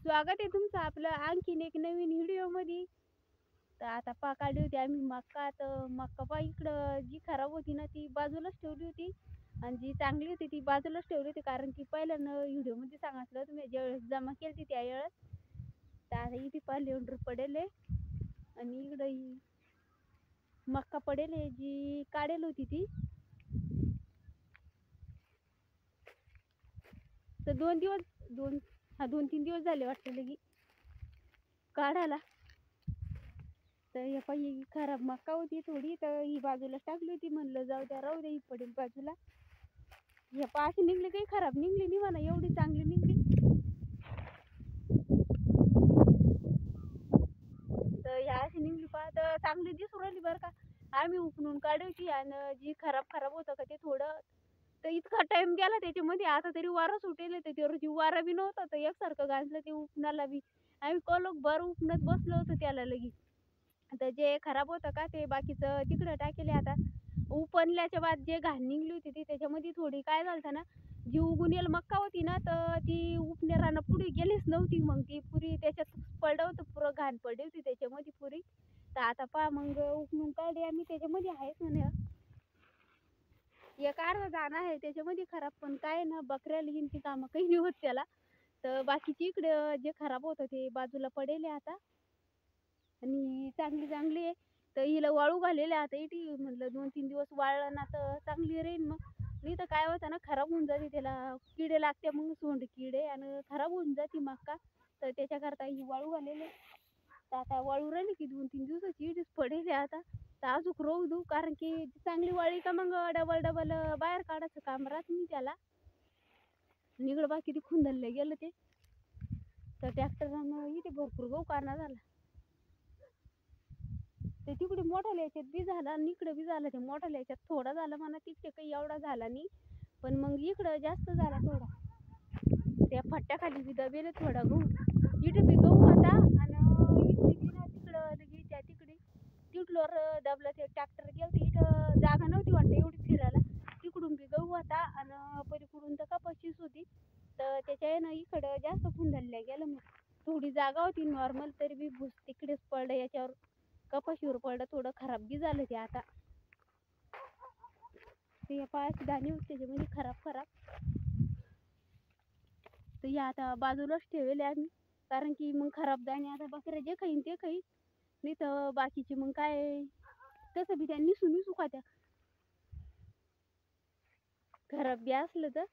स्वागत आहे तुमचं आपलं आणखीन एक नवीन व्हिडिओमध्ये. तर आता काढली होती आम्ही मक्का. तर मक्का इकडं जी खराब होती ना ती बाजूलाच ठेवली होती आणि जी चांगली होती ती बाजूलाच ठेवली होती, कारण की पहिल्यानं व्हिडिओमध्ये सांगितलं तुम्ही ज्यावेळेस जमा केली त्या वेळेस. तर आता इथे लेंडर पडेल आणि इकडं मक्का पडेल जी काढेल होती ती. तर 2-3 दिवस झाले वाटतं लगी काढायला. तर हे ही खराब मक्का होती थोडी, तर ही बाजूला टाकली होती. म्हणलं जाऊ द्या, राहू द्या, ही पडेल बाजूला. हे अशी निघली, काही खराब निघली नाही म्हणा, एवढी चांगली निघली. तर ह्या अशी निघली तर चांगली दिसून राहिली बरं का. आम्ही उपणून काढायची आणि जी खराब होतं का ते थोडं. तर इतका टाइम गेला त्याच्यामध्ये, आता तरी वारा सुटेल त्याच्यावर. जी वारा बी नव्हता तर एकसारखं गाजलं ते उपणाला बी. आम्ही कलोक भर उपणत बसलो होतो त्याला लगी. आता जे खराब होतं का ते बाकीचं तिकडं टाकेले. आता उपणल्याच्या बाद जे घाण निघली होती ती त्याच्यामध्ये थोडी काय झालं ना, जी उगून येईल मक्का होती ना तर ती उपनेरानं पुढे गेलीच नव्हती. मग ती पुरी त्याच्यात पडलं होतं, पुरं घाण पडली होती त्याच्यामध्ये पुरी. तर आता पहा मग उपणून काढले आम्ही, त्याच्यामध्ये आहेच म्हणे एक अर्धा दाणा आहे त्याच्यामध्ये खराब. पण काय ना, बकऱ्याला हिंची कामं काही नाही होत त्याला. तर बाकीची इकडं जे खराब होतं ते बाजूला पडेल आता आणि चांगली आहे. तर हिला वाळू घालेले आता इथे. म्हणलं 2-3 दिवस वाळलं ना तर चांगली राहील. मग नाही तर काय होतं ना, खराब होऊन जाते, त्याला किडे लागते, मग सोंड किडे, आणि खराब होऊन जाते मक्का. तर त्याच्याकरता ही वाळू घालेले. तर आता वाळू राहिली की 2-3 दिवसाची इथेच पडेल आता. तर अजून रोव देऊ, कारण की चांगली वाळली का मग डबल बाहेर काढायचं काम राहत नाही त्याला. इकडं बा किती खुंदललं गेलं ते. तर ट्रॅक्टरनं इथे भरपूर गहू काढणं झाला. ते तिकडे मोठ्या याच्यात बी झाला आणि इकडे बी झाला. ते मोठ्या याच्यात थोडा झाला म्हणा, तिथे काही एवढा झाला नाही, पण मग इकडं जास्त झाला थोडा. त्या फट्ट्याखाली बी दबेले थोडा गहू. इथे बी गहू होता आणि इकडे बी ना तिकडं लगे त्या तिकडवर दबलं. ते ट्रॅक्टर गेलं तर इथं जागा नव्हती वाटतं एवढी फिरायला. तिकडून बी गहू होता आणि पलीकडून तर कपाशीच होती. तर त्याच्यानं इकडं जास्त खुंदलल्या गेलं. मग थोडी जागा होती नॉर्मल, तरी बी भूस तिकडेच पडलं, याच्यावर कपाशीवर पडलं. थोडं खराब बी झालं ते आता. ते पायाची दाणे होते त्याच्यामध्ये खराब. तर हे आता बाजूलाच ठेवले आम्ही, कारण की मग खराब दाणे आता बकऱ्या जे खाईन ते खाईन, नाही तर बाकीचे मग काय तसं बी त्यांनी सुनी सुखात्या खराब बी असलं तर.